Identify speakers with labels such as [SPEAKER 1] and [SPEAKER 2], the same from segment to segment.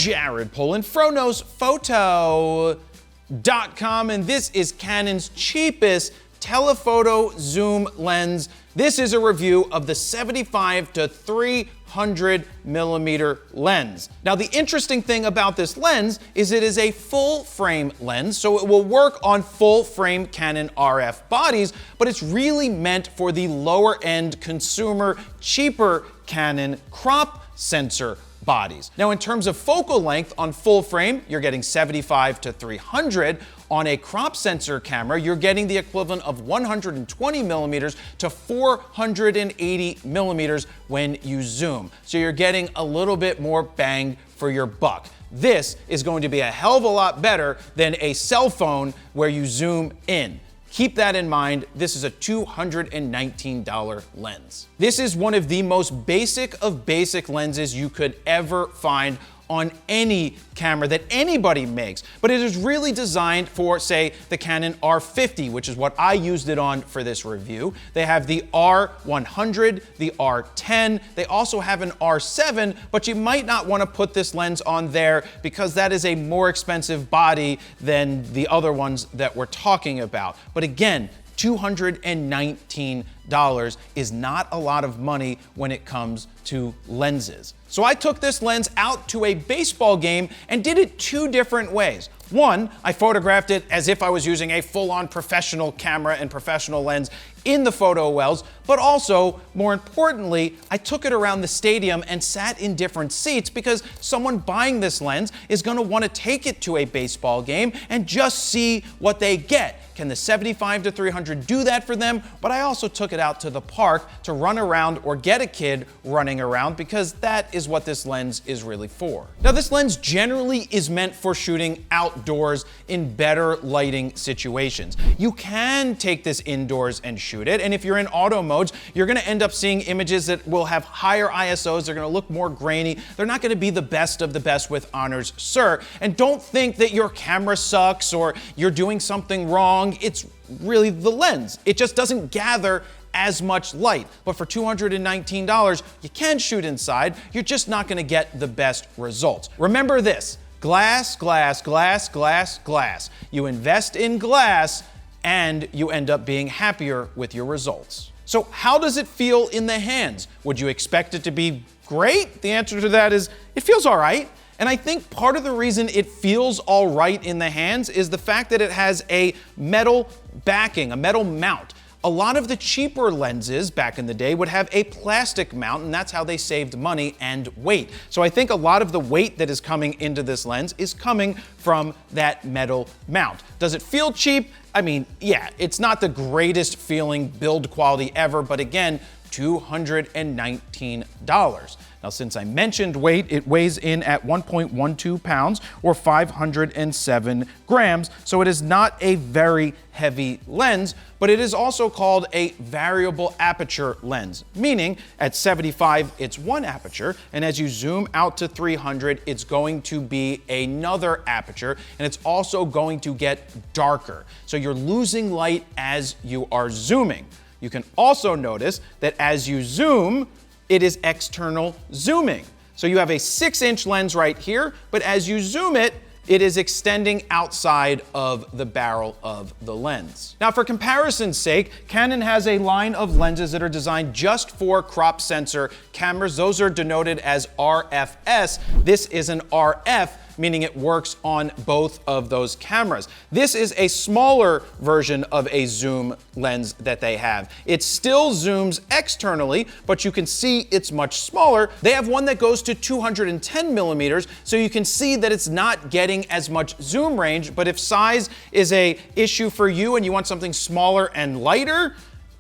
[SPEAKER 1] Jared Polin, FroKnowsPhoto.com, and this is Canon's cheapest telephoto zoom lens. This is a review of the 75 to 300 millimeter lens. Now, the interesting thing about this lens is it is a full frame lens, so it will work on full frame Canon RF bodies, but it's really meant for the lower end consumer, cheaper Canon crop sensor bodies. Now, in terms of focal length on full frame, you're getting 75 to 300. On a crop sensor camera, you're getting the equivalent of 120 millimeters to 480 millimeters when you zoom. So you're getting a little bit more bang for your buck. This is going to be a hell of a lot better than a cell phone where you zoom in. Keep that in mind. This is a $219 lens. This is one of the most basic of basic lenses you could ever find on any camera that anybody makes, but it is really designed for, say, the Canon R50, which is what I used it on for this review. They have the R100, the R10, they also have an R7, but you might not want to put this lens on there because that is a more expensive body than the other ones that we're talking about. But again, $219 is not a lot of money when it comes to lenses. So I took this lens out to a baseball game and did it two different ways. One, I photographed it as if I was using a full-on professional camera and professional lens in the photo wells, but also, more importantly, I took it around the stadium and sat in different seats because someone buying this lens is going to want to take it to a baseball game and just see what they get. Can the 75 to 300 do that for them? But I also took it out to the park to run around or get a kid running around because that is what this lens is really for. Now, this lens generally is meant for shooting outdoors in better lighting situations. You can take this indoors and shoot it, and if you're in auto modes, you're gonna end up seeing images that will have higher ISOs, they're gonna look more grainy, they're not gonna be the best of the best with honors, sir. And don't think that your camera sucks or you're doing something wrong. It's really the lens. It just doesn't gather as much light. But for $219, you can shoot inside. You're just not gonna get the best results. Remember this, glass, glass, glass, glass, glass. You invest in glass and you end up being happier with your results. So how does it feel in the hands? Would you expect it to be great? The answer to that is it feels all right. And I think part of the reason it feels all right in the hands is the fact that it has a metal backing, a metal mount. A lot of the cheaper lenses back in the day would have a plastic mount, and that's how they saved money and weight. So I think a lot of the weight that is coming into this lens is coming from that metal mount. Does it feel cheap? I mean, yeah, it's not the greatest feeling build quality ever, but again, $219. Now, since I mentioned weight, it weighs in at 1.12 pounds or 507 grams, so it is not a very heavy lens, but it is also called a variable aperture lens, meaning at 75, it's one aperture, and as you zoom out to 300, it's going to be another aperture, and it's also going to get darker. So you're losing light as you are zooming. You can also notice that as you zoom, it is external zooming. So you have a 6-inch lens right here, but as you zoom it, it is extending outside of the barrel of the lens. Now, for comparison's sake, Canon has a line of lenses that are designed just for crop sensor cameras. Those are denoted as RFS. This is an RF, meaning it works on both of those cameras. This is a smaller version of a zoom lens that they have. It still zooms externally, but you can see it's much smaller. They have one that goes to 210 millimeters, so you can see that it's not getting as much zoom range, but if size is a issue for you and you want something smaller and lighter,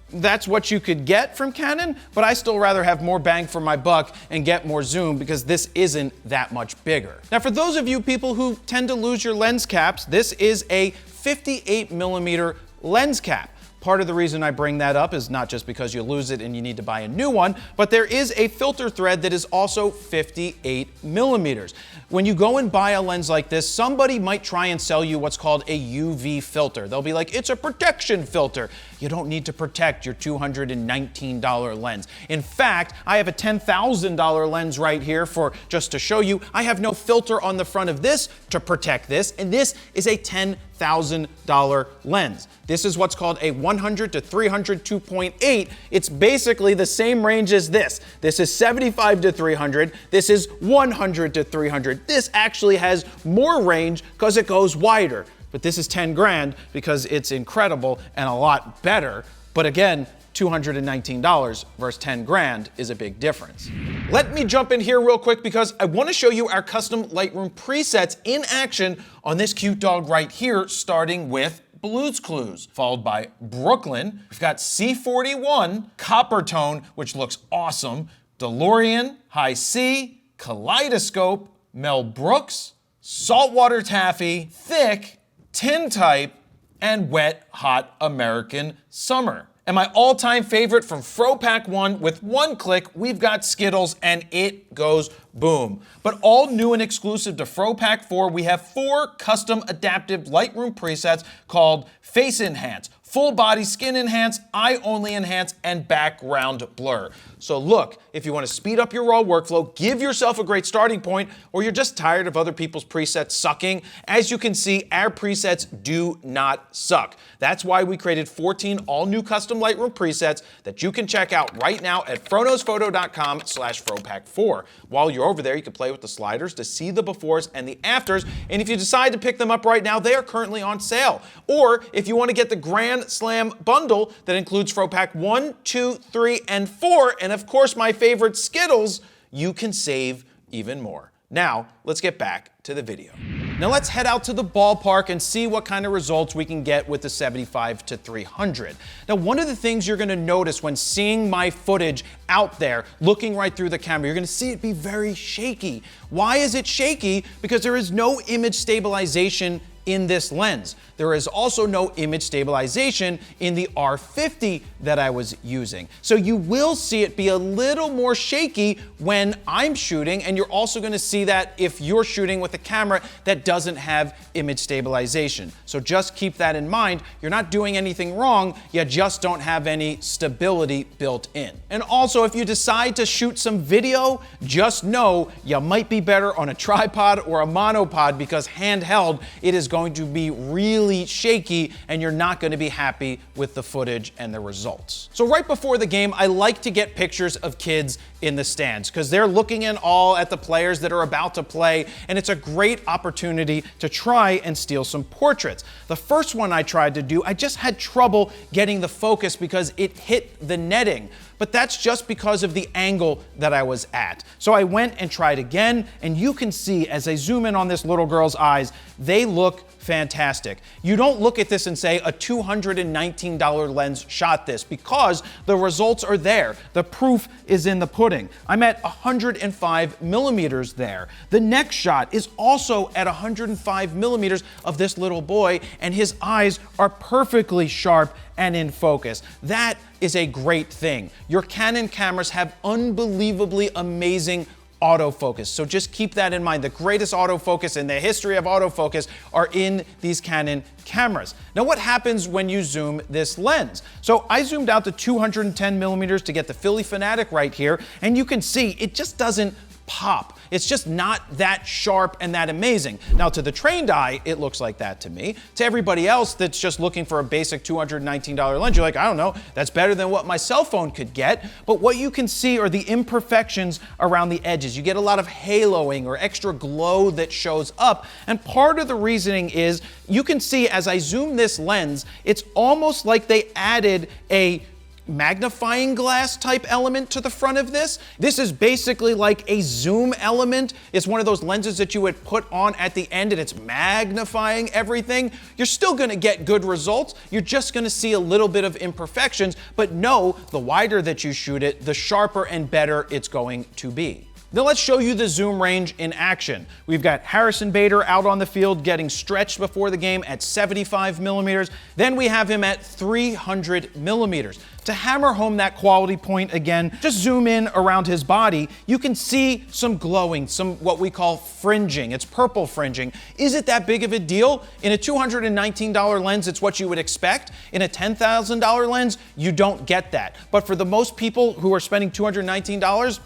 [SPEAKER 1] that's what you could get from Canon, but I still rather have more bang for my buck and get more zoom because this isn't that much bigger. Now, for those of you people who tend to lose your lens caps, this is a 58 millimeter lens cap. Part of the reason I bring that up is not just because you lose it and you need to buy a new one, but there is a filter thread that is also 58 millimeters. When you go and buy a lens like this, somebody might try and sell you what's called a UV filter. They'll be like, it's a protection filter. you don't need to protect your $219 lens. In fact, I have a $10,000 lens right here just to show you. I have no filter on the front of this to protect this, and this is a $10,000 lens. This is what's called a 100 to 300 2.8. It's basically the same range as this. This is 75 to 300. This is 100 to 300. This actually has more range because it goes wider. But this is 10 grand because it's incredible and a lot better. But again, $219 versus 10 grand is a big difference. Let me jump in here real quick because I want to show you our custom Lightroom presets in action on this cute dog right here, starting with Blue's Clues, followed by Brooklyn. We've got C41, Copper Tone, which looks awesome, DeLorean, High C, Kaleidoscope, Mel Brooks, Saltwater Taffy, Thick, Tintype, and Wet Hot American Summer. And my all-time favorite from FroPack 1, with one click, we've got Skittles and it goes boom. But all new and exclusive to FroPack 4, we have 4 custom adaptive Lightroom presets called Face Enhance, Full Body Skin Enhance, Eye Only Enhance, and Background Blur. So look, if you want to speed up your raw workflow, give yourself a great starting point, or you're just tired of other people's presets sucking, as you can see, our presets do not suck. That's why we created 14 all-new custom Lightroom presets that you can check out right now at fronosphoto.com/FroPack4. While you're over there, you can play with the sliders to see the befores and the afters, and if you decide to pick them up right now, they are currently on sale. Or if you want to get the Grand Slam bundle that includes FroPack 1, 2, 3, and 4, and of course my favorite Skittles, you can save even more. Now, let's get back to the video. Now let's head out to the ballpark and see what kind of results we can get with the 75 to 300. Now, one of the things you're gonna notice when seeing my footage out there, looking right through the camera, you're gonna see it be very shaky. Why is it shaky? Because there is no image stabilization in this lens. There is also no image stabilization in the R50 that I was using. So you will see it be a little more shaky when I'm shooting, and you're also gonna see that if you're shooting with a camera that doesn't have image stabilization. So just keep that in mind. You're not doing anything wrong, you just don't have any stability built in. And also, if you decide to shoot some video, just know you might be better on a tripod or a monopod, because handheld, it is going to be really shaky and you're not going to be happy with the footage and the results. So right before the game, I like to get pictures of kids in the stands because they're looking in awe at the players that are about to play, and it's a great opportunity to try and steal some portraits. The first one I tried to do, I just had trouble getting the focus because it hit the netting. But that's just because of the angle that I was at. So I went and tried again, and you can see as I zoom in on this little girl's eyes, they look fantastic. You don't look at this and say a $219 lens shot this, because the results are there. The proof is in the pudding. I'm at 105 millimeters there. The next shot is also at 105 millimeters of this little boy, and his eyes are perfectly sharp and in focus. That is a great thing. Your Canon cameras have unbelievably amazing autofocus. So just keep that in mind. The greatest autofocus in the history of autofocus are in these Canon cameras. Now, what happens when you zoom this lens? So I zoomed out to 210 millimeters to get the Philly Fanatic right here, and you can see it just doesn't pop. It's just not that sharp and that amazing. Now, to the trained eye, it looks like that to me. To everybody else that's just looking for a basic $219 lens, you're like, I don't know, that's better than what my cell phone could get. But what you can see are the imperfections around the edges. You get a lot of haloing or extra glow that shows up. And part of the reasoning is, you can see as I zoom this lens, it's almost like they added a magnifying glass type element to the front of this. This is basically like a zoom element. It's one of those lenses that you would put on at the end and it's magnifying everything. You're still gonna get good results. You're just gonna see a little bit of imperfections, but know the wider that you shoot it, the sharper and better it's going to be. Now let's show you the zoom range in action. We've got Harrison Bader out on the field getting stretched before the game at 75 millimeters. Then we have him at 300 millimeters. To hammer home that quality point again, just zoom in around his body. You can see some glowing, some what we call fringing. It's purple fringing. Is it that big of a deal? In a $219 lens, it's what you would expect. In a $10,000 lens, you don't get that. But for the most people who are spending $219,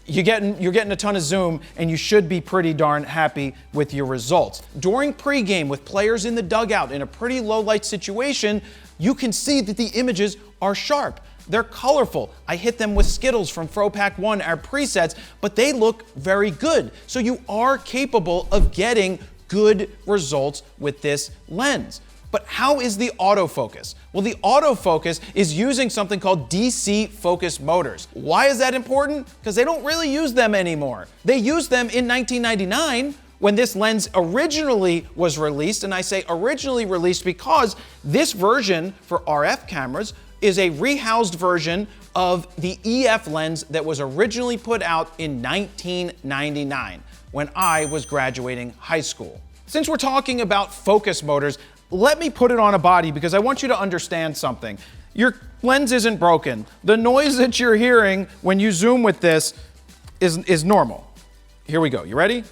[SPEAKER 1] you're getting a ton of zoom, and you should be pretty darn happy with your results. During pregame, with players in the dugout in a pretty low light situation, you can see that the images are sharp. They're colorful. I hit them with Skittles from FroPack 1, our presets, but they look very good. So you are capable of getting good results with this lens. But how is the autofocus? Well, the autofocus is using something called DC focus motors. Why is that important? Because they don't really use them anymore. They used them in 1999 when this lens originally was released, and I say originally released because this version for RF cameras is a rehoused version of the EF lens that was originally put out in 1999 when I was graduating high school. Since we're talking about focus motors, let me put it on a body because I want you to understand something. Your lens isn't broken. The noise that you're hearing when you zoom with this is normal. Here we go. You ready?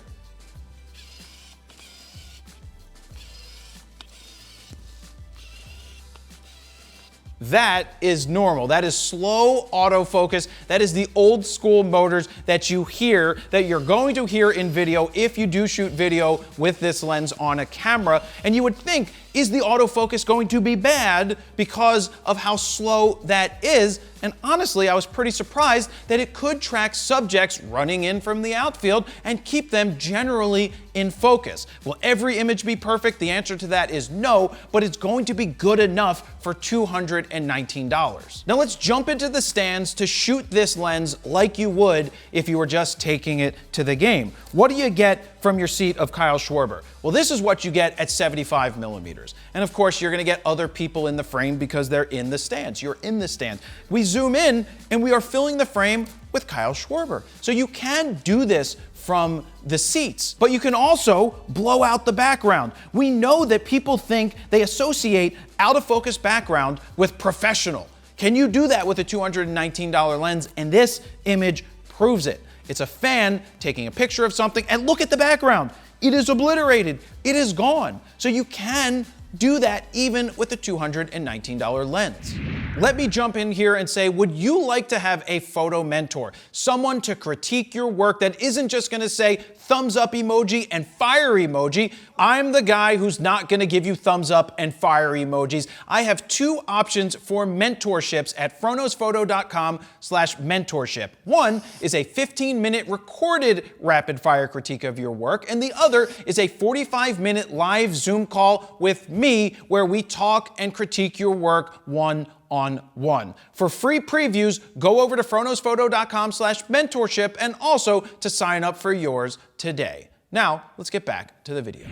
[SPEAKER 1] That is normal. That is slow autofocus. That is the old school motors that you hear, that you're going to hear in video if you do shoot video with this lens on a camera. And you would think, is the autofocus going to be bad because of how slow that is? And honestly, I was pretty surprised that it could track subjects running in from the outfield and keep them generally in focus. Will every image be perfect? The answer to that is no, but it's going to be good enough for $219. Now let's jump into the stands to shoot this lens like you would if you were just taking it to the game. What do you get from your seat of Kyle Schwarber? Well, this is what you get at 75 millimeters. And of course, you're gonna get other people in the frame because they're in the stands. You're in the stands. We zoom in and we are filling the frame with Kyle Schwarber. So you can do this from the seats, but you can also blow out the background. We know that people think they associate out of focus background with professional. Can you do that with a $219 lens? And this image proves it. It's a fan taking a picture of something, and look at the background. It is obliterated. It is gone. So you can do that even with a $219 lens. Let me jump in here and say, would you like to have a photo mentor? Someone to critique your work that isn't just gonna say thumbs up emoji and fire emoji. I'm the guy who's not gonna give you thumbs up and fire emojis. I have two options for mentorships at froknosphoto.com/mentorship. One is a 15-minute recorded rapid fire critique of your work, and the other is a 45-minute live Zoom call with me where we talk and critique your work one-on-one. For free previews, go over to froknosphoto.com/mentorship and also to sign up for yours today. Now, let's get back to the video.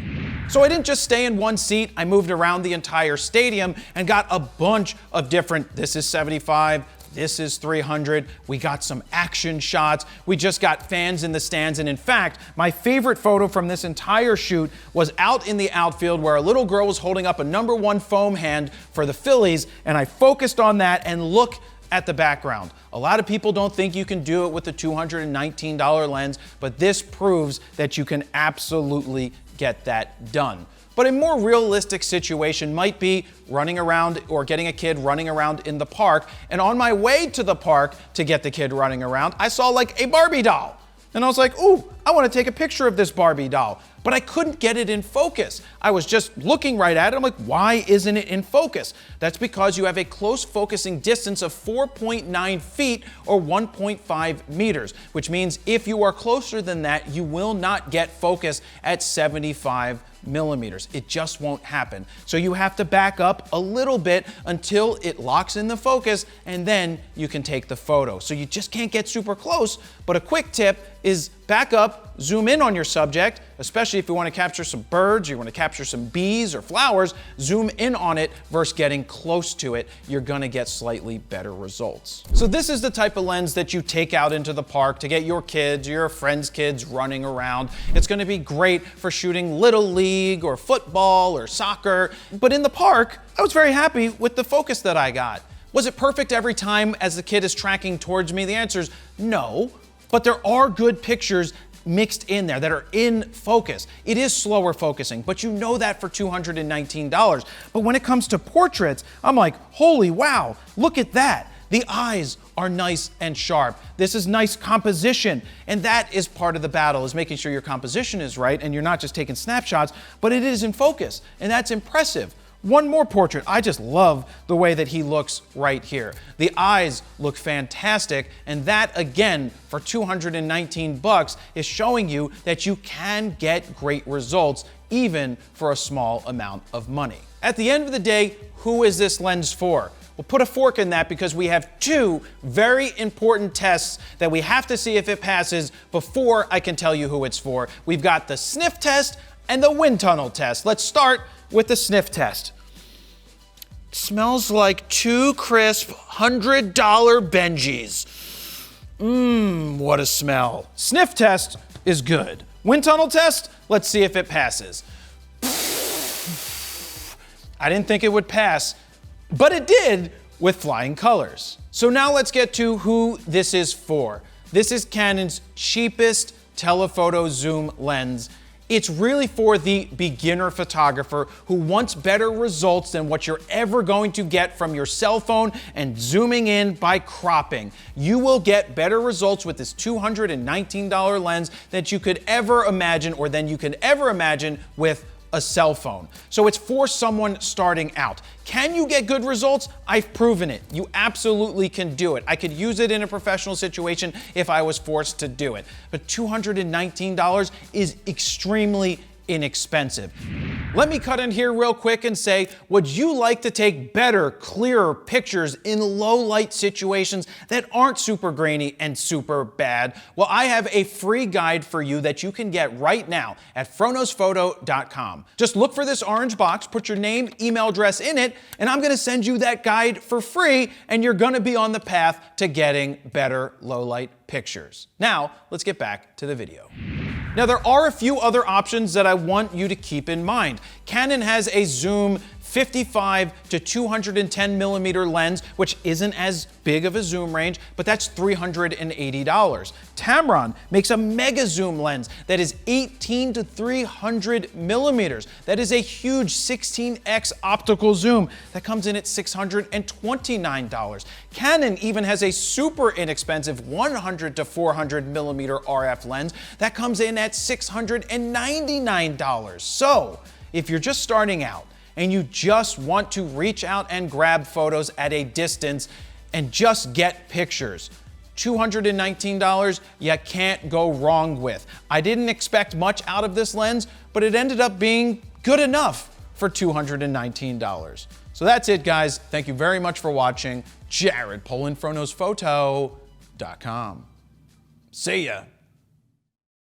[SPEAKER 1] So I didn't just stay in one seat, I moved around the entire stadium and got a bunch of different, this is 75, this is 300, we got some action shots, we just got fans in the stands, and in fact, my favorite photo from this entire shoot was out in the outfield where a little girl was holding up a #1 foam hand for the Phillies, and I focused on that and look at the background. A lot of people don't think you can do it with the $219 lens, but this proves that you can absolutely get that done. But a more realistic situation might be running around or getting a kid running around in the park. And on my way to the park to get the kid running around, I saw like a Barbie doll. And I was like, ooh, I want to take a picture of this Barbie doll. But I couldn't get it in focus. I was just looking right at it. I'm like, why isn't it in focus? That's because you have a close focusing distance of 4.9 feet or 1.5 meters, which means if you are closer than that, you will not get focus at 75 millimeters. It just won't happen. So you have to back up a little bit until it locks in the focus, and then you can take the photo. So you just can't get super close, but a quick tip is Back up, zoom in on your subject, especially if you want to capture some birds, you want to capture some bees or flowers, zoom in on it versus getting close to it. You're gonna get slightly better results. So this is the type of lens that you take out into the park to get your kids or your friends' kids running around. It's gonna be great for shooting Little League or football or soccer. But in the park, I was very happy with the focus that I got. Was it perfect every time as the kid is tracking towards me? The answer is no. But there are good pictures mixed in there that are in focus. It is slower focusing, but you know that for $219. But when it comes to portraits, I'm like, holy wow, look at that. The eyes are nice and sharp. This is nice composition. And that is part of the battle, is making sure your composition is right and you're not just taking snapshots, but it is in focus. And that's impressive. One more portrait. I just love the way that he looks right here. The eyes look fantastic, and that, again, for $219 is showing you that you can get great results even for a small amount of money. At the end of the day, who is this lens for? We'll put a fork in that because we have two very important tests that we have to see if it passes before I can tell you who it's for. We've got the sniff test and the wind tunnel test. Let's start with the sniff test. Smells like two crisp $100 Benjis. What a smell. Sniff test is good. Wind tunnel test, let's see if it passes. I didn't think it would pass, but it did with flying colors. So now let's get to who this is for. This is Canon's cheapest telephoto zoom lens. It's really for the beginner photographer who wants better results than what you're ever going to get from your cell phone and zooming in by cropping. You will get better results with this $219 lens that you could ever imagine, or than you could ever imagine with a cell phone. So it's for someone starting out. Can you get good results? I've proven it. You absolutely can do it. I could use it in a professional situation if I was forced to do it. But $219 is extremely inexpensive. Let me cut in here real quick and say, would you like to take better, clearer pictures in low light situations that aren't super grainy and super bad? Well, I have a free guide for you that you can get right now at froknosphoto.com. Just look for this orange box, put your name, email address in it, and I'm gonna send you that guide for free, and you're gonna be on the path to getting better low light pictures. Now, let's get back to the video. Now, there are a few other options that I want you to keep in mind. Canon has a zoom 55 to 210 millimeter lens, which isn't as big of a zoom range, but that's $380. Tamron makes a mega zoom lens that is 18 to 300 millimeters. That is a huge 16x optical zoom that comes in at $629. Canon even has a super inexpensive 100 to 400 millimeter RF lens that comes in at $699. So, if you're just starting out, and you just want to reach out and grab photos at a distance and just get pictures, $219 you can't go wrong with. I didn't expect much out of this lens, but it ended up being good enough for $219. So that's it, guys. Thank you very much for watching. Jared, Polin, froknosphoto.com. See ya.